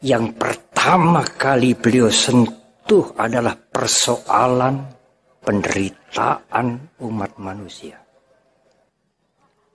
Yang pertama kali beliau sentuh adalah persoalan penderitaan umat manusia.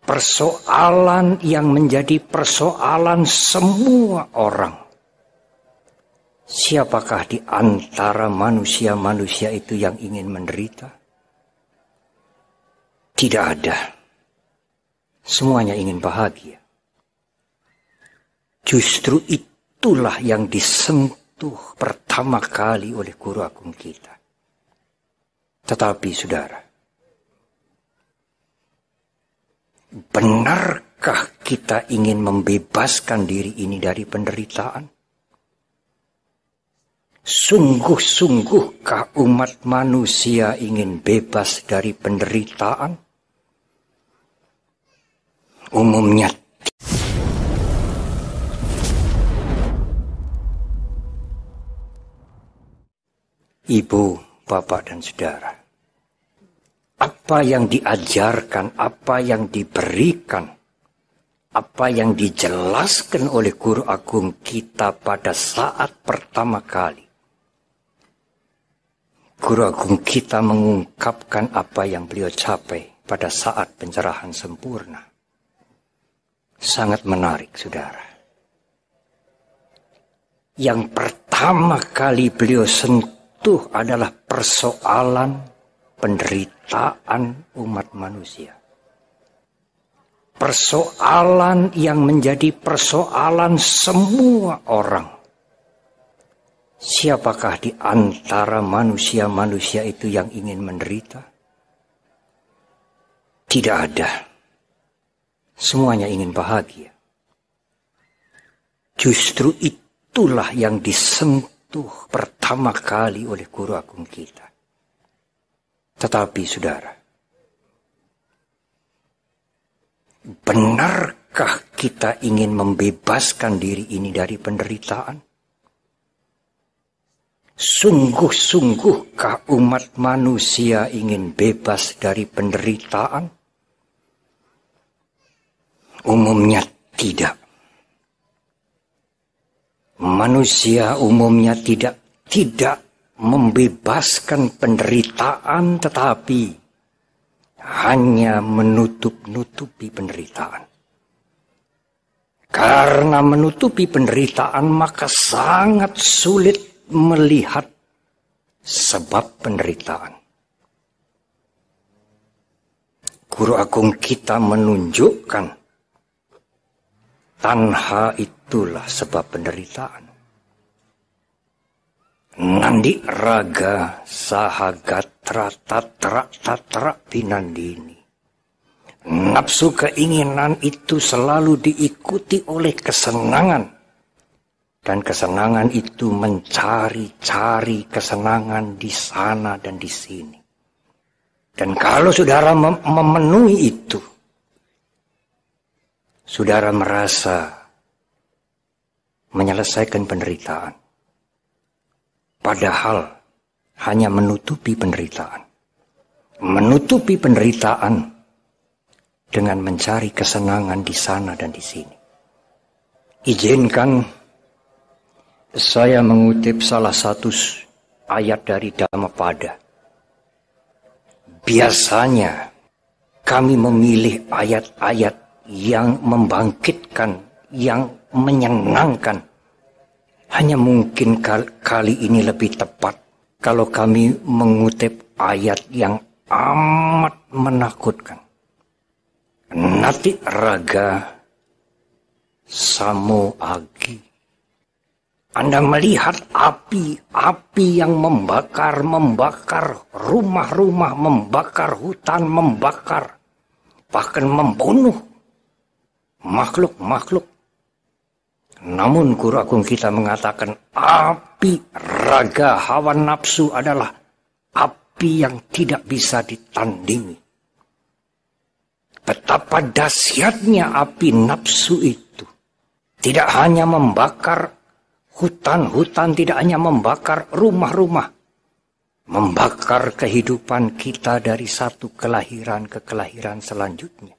Persoalan yang menjadi persoalan semua orang. Siapakah di antara manusia-manusia itu yang ingin menderita? Tidak ada. Semuanya ingin bahagia. Justru itulah yang disentuh pertama kali oleh guru agung kita. Tetapi saudara, benarkah kita ingin membebaskan diri ini dari penderitaan? Sungguh-sungguhkah umat manusia ingin bebas dari penderitaan? Umumnya Ibu, Bapak, dan Saudara, apa yang diajarkan, apa yang diberikan, apa yang dijelaskan oleh guru agung kita pada saat pertama kali guru agung kita mengungkapkan apa yang beliau capai pada saat pencerahan sempurna. Sangat menarik, saudara. Yang pertama kali beliau sentuh adalah persoalan penderitaan umat manusia. Persoalan yang menjadi persoalan semua orang. Siapakah di antara manusia-manusia itu yang ingin menderita? Tidak ada. Semuanya ingin bahagia. Justru itulah yang disentuh pertama kali oleh guru agung kita. Tetapi saudara, benarkah kita ingin membebaskan diri ini dari penderitaan? Sungguh-sungguhkah umat manusia ingin bebas dari penderitaan? Umumnya tidak. Manusia umumnya tidak membebaskan penderitaan, tetapi hanya menutup-nutupi penderitaan. Karena menutupi penderitaan, maka sangat sulit melihat sebab penderitaan. Guru agung kita menunjukkan tanha itulah sebab penderitaan. Nandi raga sahagatra tatra pinandini. Nafsu keinginan itu selalu diikuti oleh kesenangan. Dan kesenangan itu mencari-cari kesenangan di sana dan di sini. Dan kalau saudara memenuhi itu, saudara merasa menyelesaikan penderitaan. Padahal hanya menutupi penderitaan. Menutupi penderitaan dengan mencari kesenangan di sana dan di sini. Izinkan saya mengutip salah satu ayat dari Dhammapada. Biasanya kami memilih ayat-ayat yang membangkitkan, yang menyenangkan. Hanya mungkin kali ini lebih tepat kalau kami mengutip ayat yang amat menakutkan. Nati raga samo agi. Anda melihat api yang membakar rumah-rumah, membakar hutan, membakar, bahkan membunuh makhluk-makhluk. Namun guru agung kita mengatakan api raga hawa nafsu adalah api yang tidak bisa ditandingi. Betapa dahsyatnya api nafsu itu. Tidak hanya membakar hutan-hutan, tidak hanya membakar rumah-rumah, membakar kehidupan kita dari satu kelahiran ke kelahiran selanjutnya.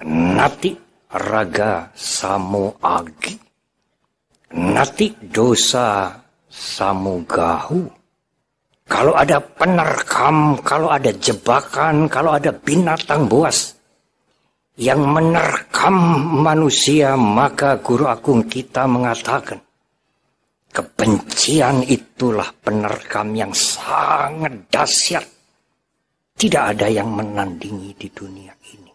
Nati raga samo agi. Nati dosa samugahu. Kalau ada penerkam, kalau ada jebakan, kalau ada binatang buas yang menerkam manusia, maka guru agung kita mengatakan, kebencian itulah penerkam yang sangat dahsyat. Tidak ada yang menandingi di dunia ini.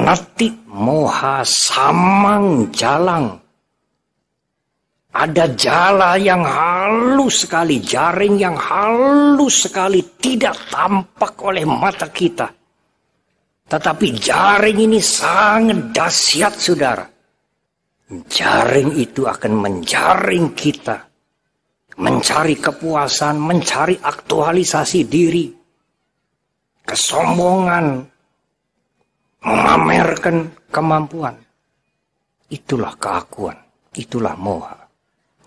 Nati moha samang jalang. Ada jala yang halus sekali, jaring yang halus sekali, tidak tampak oleh mata kita. Tetapi jaring ini sangat dahsyat, saudara. Jaring itu akan menjaring kita, mencari kepuasan, mencari aktualisasi diri, kesombongan, memamerkan kemampuan. Itulah keakuan, itulah moha.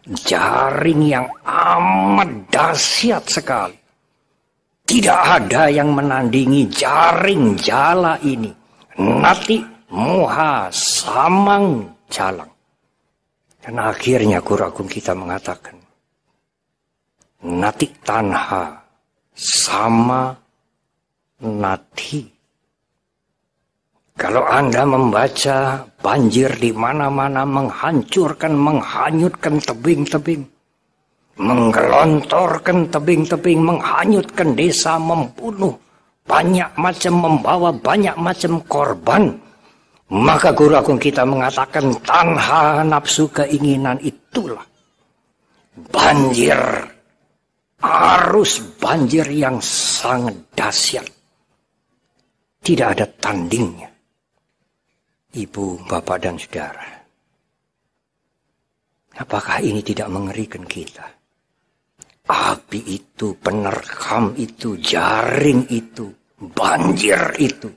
Jaring yang amat dahsyat sekali. Tidak ada yang menandingi jaring jala ini. Nati moha samang jalang. Dan akhirnya guru agung kita mengatakan, nati tanha sama nati. Kalau Anda membaca banjir di mana-mana menghancurkan, menghanyutkan tebing-tebing, menggelontorkan tebing-tebing, menghanyutkan desa, membunuh banyak macam, membawa banyak macam korban, maka guru agung kita mengatakan tanha nafsu keinginan itulah banjir, arus banjir yang sangat dahsyat. Tidak ada tandingnya. Ibu, bapak, dan saudara, apakah ini tidak mengerikan kita? Api itu, penerkam itu, jaring itu, banjir itu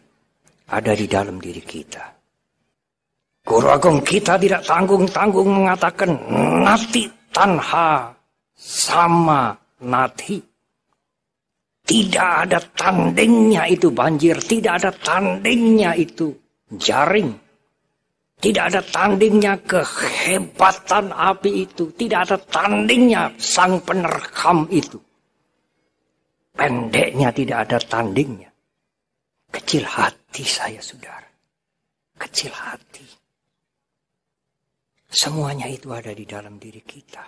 ada di dalam diri kita. Guru agung kita tidak tanggung-tanggung mengatakan nati tanha sama nati. Tidak ada tandingnya itu banjir, tidak ada tandingnya itu jaring. Tidak ada tandingnya kehebatan api itu. Tidak ada tandingnya sang penerkam itu. Pendeknya tidak ada tandingnya. Kecil hati saya, saudara. Kecil hati. Semuanya itu ada di dalam diri kita.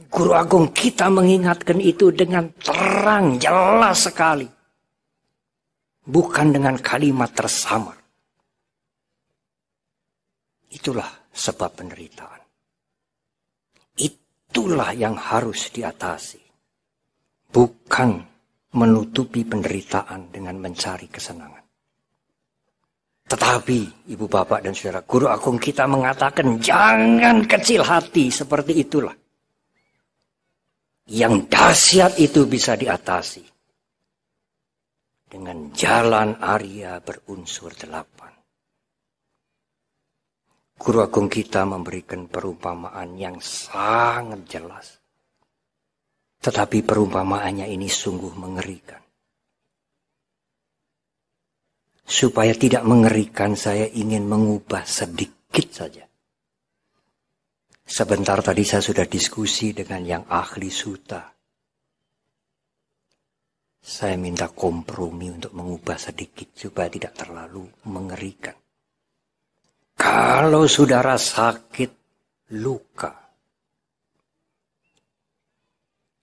Guru agung kita mengingatkan itu dengan terang, jelas sekali. Bukan dengan kalimat tersamar. Itulah sebab penderitaan. Itulah yang harus diatasi. Bukan menutupi penderitaan dengan mencari kesenangan. Tetapi, ibu bapak dan saudara, guru agung kita mengatakan jangan kecil hati seperti itulah. Yang dahsyat itu bisa diatasi. Dengan jalan Arya berunsur 8. Guru agung kita memberikan perumpamaan yang sangat jelas. Tetapi perumpamaannya ini sungguh mengerikan. Supaya tidak mengerikan, saya ingin mengubah sedikit saja. Sebentar tadi saya sudah diskusi dengan yang ahli suta. Saya minta kompromi untuk mengubah sedikit supaya tidak terlalu mengerikan. Kalau saudara sakit luka,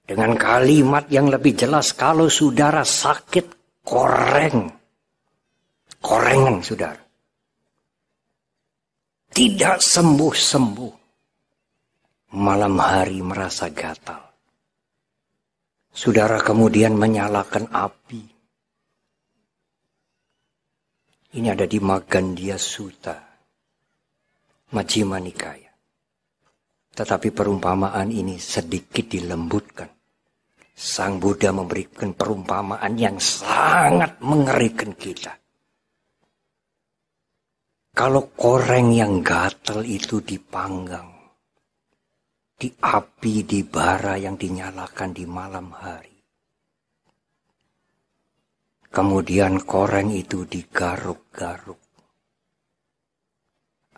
dengan kalimat yang lebih jelas, kalau saudara sakit korengan saudara, tidak sembuh-sembuh, malam hari merasa gatal, saudara kemudian menyalakan api. Ini ada di Magandhya Sutta, Majjhima Nikaya. Tetapi perumpamaan ini sedikit dilembutkan. Sang Buddha memberikan perumpamaan yang sangat mengerikan kita. Kalau koreng yang gatal itu dipanggang di api, di bara yang dinyalakan di malam hari, kemudian koreng itu digaruk-garuk,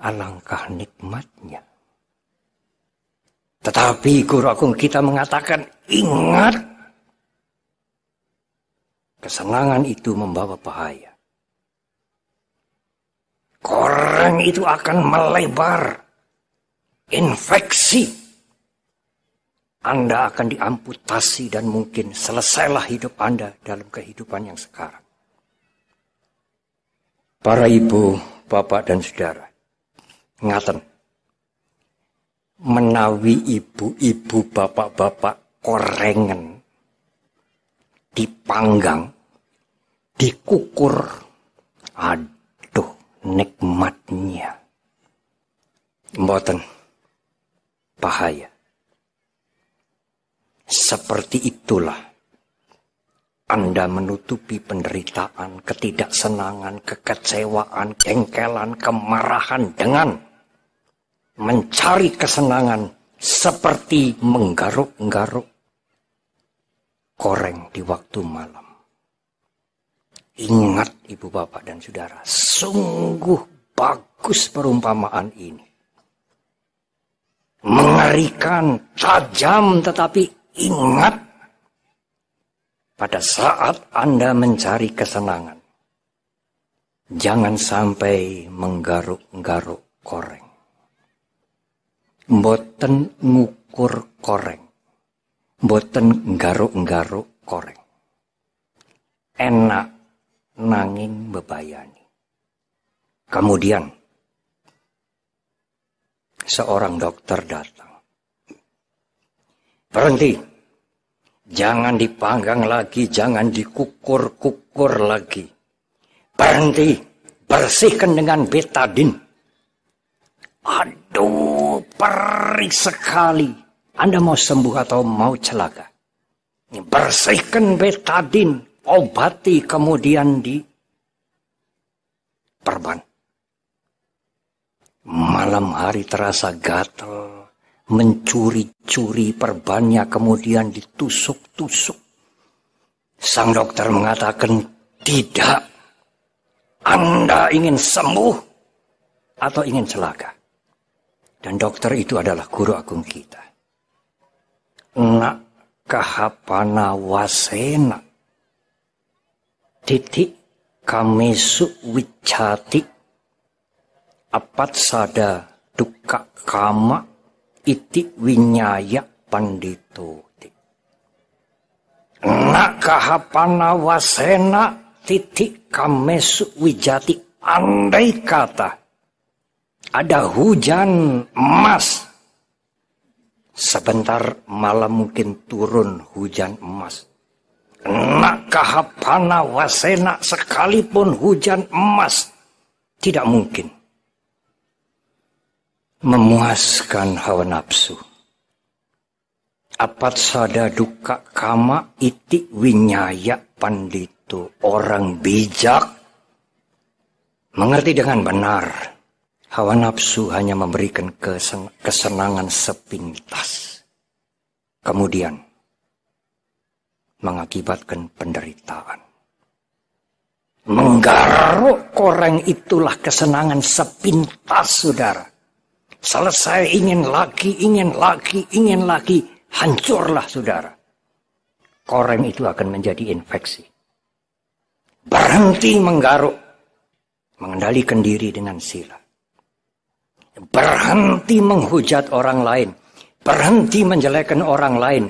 alangkah nikmatnya Tetapi guru agung kita mengatakan, ingat, kesenangan itu membawa bahaya. Koreng itu akan melebar, infeksi. Anda akan diamputasi dan mungkin selesailah hidup Anda dalam kehidupan yang sekarang. Para ibu, bapak, dan saudara, ngaten, menawi ibu-ibu, bapak-bapak korengen dipanggang, dikukur, aduh nikmatnya, mboten bahaya. Seperti itulah Anda menutupi penderitaan, ketidaksenangan, kekecewaan, jengkelan, kemarahan dengan mencari kesenangan seperti menggaruk-garuk koreng di waktu malam. Ingat ibu bapak dan saudara, sungguh bagus perumpamaan ini. Mengerikan, tajam, tetapi ingat, pada saat Anda mencari kesenangan, jangan sampai menggaruk-garuk koreng. Mboten ngukur koreng, mboten nggaruk-nggaruk koreng. Enak nanging bebayani. Kemudian seorang dokter datang. Berhenti, jangan dipanggang lagi, jangan dikukur-kukur lagi. Berhenti, bersihkan dengan betadin. Aduh, perih sekali. Anda mau sembuh atau mau celaka? Bersihkan betadin, obati, kemudian diperban. Malam hari terasa gatal, mencuri-curi perbannya, kemudian ditusuk-tusuk. Sang dokter mengatakan, tidak. Anda ingin sembuh atau ingin celaka? Dan dokter itu adalah guru agung kita. Nak kahapana wasena titik kamesu wicati apat sada duka kama iti winyaya pandito. Nak kahapana wasena titik kamesu wijati. Andai kata ada hujan emas, sebentar malam mungkin turun hujan emas. Nak kahapana wasena, sekalipun hujan emas, tidak mungkin memuaskan hawa nafsu. Apat sada duka kama iti winyaya pandito. Orang bijak mengerti dengan benar, hawa nafsu hanya memberikan kesenangan sepintas, kemudian mengakibatkan penderitaan. Menggaruk koreng itulah kesenangan sepintas, saudara. Selesai ingin lagi, hancurlah, saudara. Koreng itu akan menjadi infeksi. Berhenti menggaruk, mengendalikan diri dengan sila. Berhenti menghujat orang lain, berhenti menjelekkan orang lain,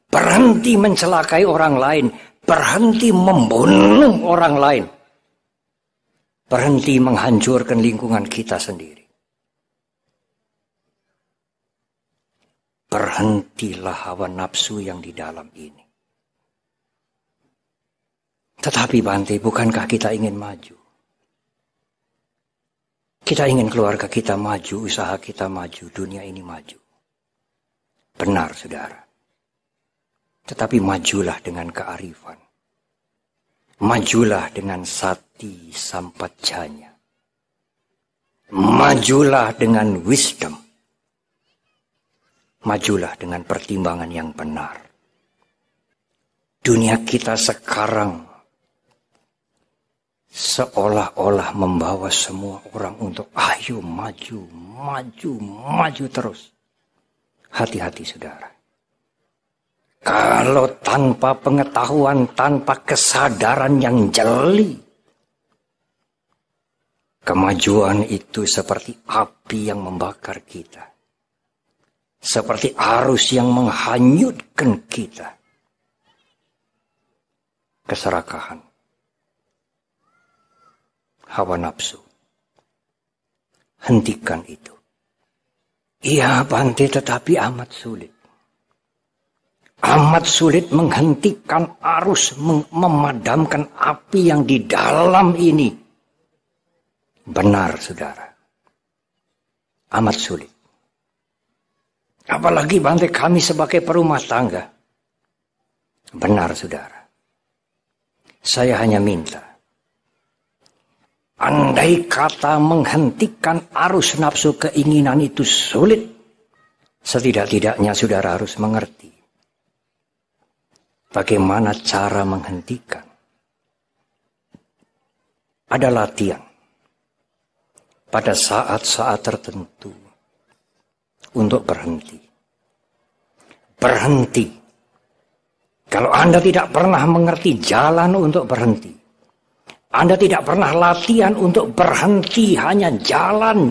berhenti mencelakai orang lain, berhenti membunuh orang lain, berhenti menghancurkan lingkungan kita sendiri. Berhentilah hawa nafsu yang di dalam ini. Tetapi Bante, bukankah kita ingin maju? Kita ingin keluarga kita maju, usaha kita maju, dunia ini maju. Benar, saudara. Tetapi majulah dengan kearifan. Majulah dengan sati sampajanya. Majulah dengan wisdom. Majulah dengan pertimbangan yang benar. Dunia kita sekarang seolah-olah membawa semua orang untuk ayo maju terus. Hati-hati saudara. Kalau tanpa pengetahuan, tanpa kesadaran yang jeli, kemajuan itu seperti api yang membakar kita. Seperti arus yang menghanyutkan kita. Keserakahan. Hawa nafsu. Hentikan itu. Iya Bante, tetapi amat sulit. Amat sulit menghentikan arus, memadamkan api yang di dalam ini. Benar, saudara. Amat sulit. Apalagi Bante kami sebagai perumah tangga. Benar, saudara. Saya hanya minta. Andai kata menghentikan arus nafsu keinginan itu sulit, setidak-tidaknya saudara harus mengerti bagaimana cara menghentikan. Ada latihan pada saat-saat tertentu untuk berhenti. Berhenti. Kalau Anda tidak pernah mengerti jalan untuk berhenti, Anda tidak pernah latihan untuk berhenti, hanya jalan.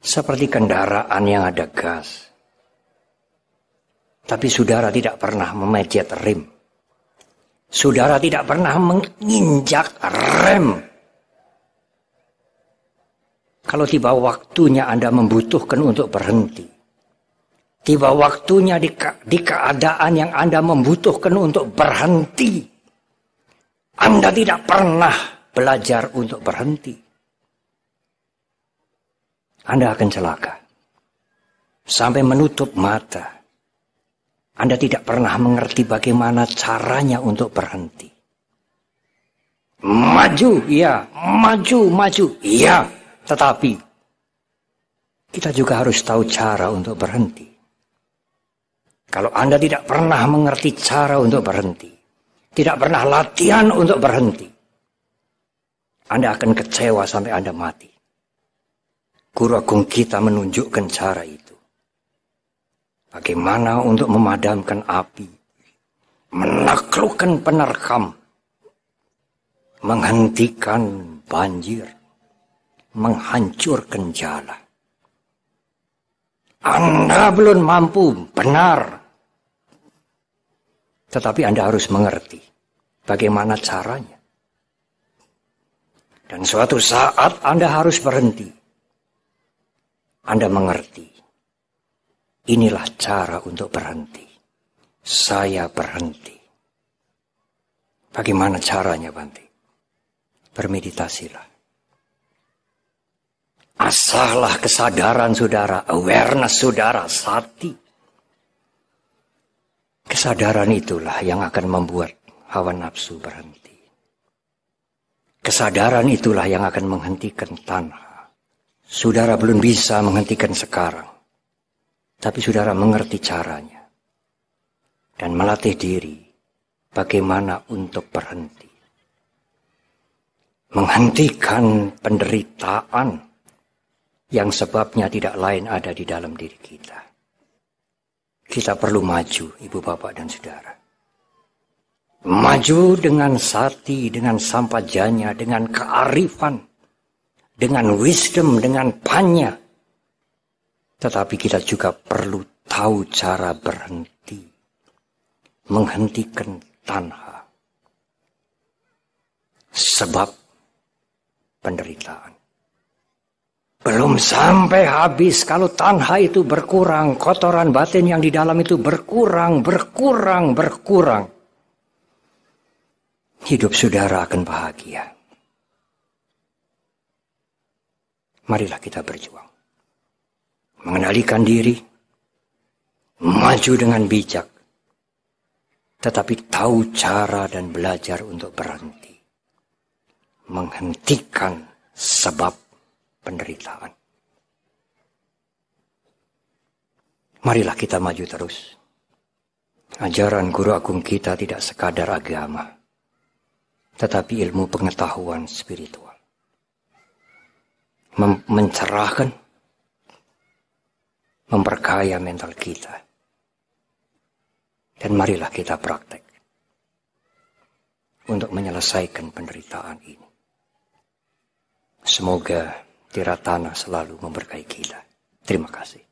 Seperti kendaraan yang ada gas. Tapi saudara tidak pernah memencet rem. Saudara tidak pernah menginjak rem. Kalau tiba waktunya Anda membutuhkan untuk berhenti. Tiba waktunya di keadaan yang Anda membutuhkan untuk berhenti. Anda tidak pernah belajar untuk berhenti. Anda akan celaka. Sampai menutup mata. Anda tidak pernah mengerti bagaimana caranya untuk berhenti. Maju, ya. Maju, ya. Tetapi kita juga harus tahu cara untuk berhenti. Kalau Anda tidak pernah mengerti cara untuk berhenti, tidak pernah latihan untuk berhenti, Anda akan kecewa sampai Anda mati. Guru Agung kita menunjukkan cara itu. Bagaimana untuk memadamkan api, menaklukkan penerkam, menghentikan banjir, menghancurkan jala. Anda belum mampu, benar. Tetapi Anda harus mengerti bagaimana caranya. Dan suatu saat Anda harus berhenti. Anda mengerti. Inilah cara untuk berhenti. Saya berhenti. Bagaimana caranya, Bante? Bermeditasilah. Asahlah kesadaran saudara, awareness saudara, sati. Kesadaran itulah yang akan membuat hawa nafsu berhenti. Kesadaran itulah yang akan menghentikan tanha. Saudara belum bisa menghentikan sekarang. Tapi saudara mengerti caranya. Dan melatih diri bagaimana untuk berhenti. Menghentikan penderitaan yang sebabnya tidak lain ada di dalam diri kita. Kita perlu maju, ibu bapak dan saudara. Maju dengan sati, dengan sampajanya, dengan kearifan, dengan wisdom, dengan panya. Tetapi kita juga perlu tahu cara berhenti. Menghentikan tanha. Sebab penderitaan. Belum sampai habis kalau tanha itu berkurang. Kotoran batin yang di dalam itu berkurang. Hidup saudara akan bahagia. Marilah kita berjuang. Mengendalikan diri, maju dengan bijak, tetapi tahu cara dan belajar untuk berhenti. Menghentikan sebab penderitaan. Marilah kita maju terus. Ajaran Guru Agung kita tidak sekadar agama, tetapi ilmu pengetahuan spiritual. Mencerahkan, memperkaya mental kita. Dan marilah kita praktek untuk menyelesaikan penderitaan ini. Semoga tirai tanah selalu memberkahi kita. Terima kasih.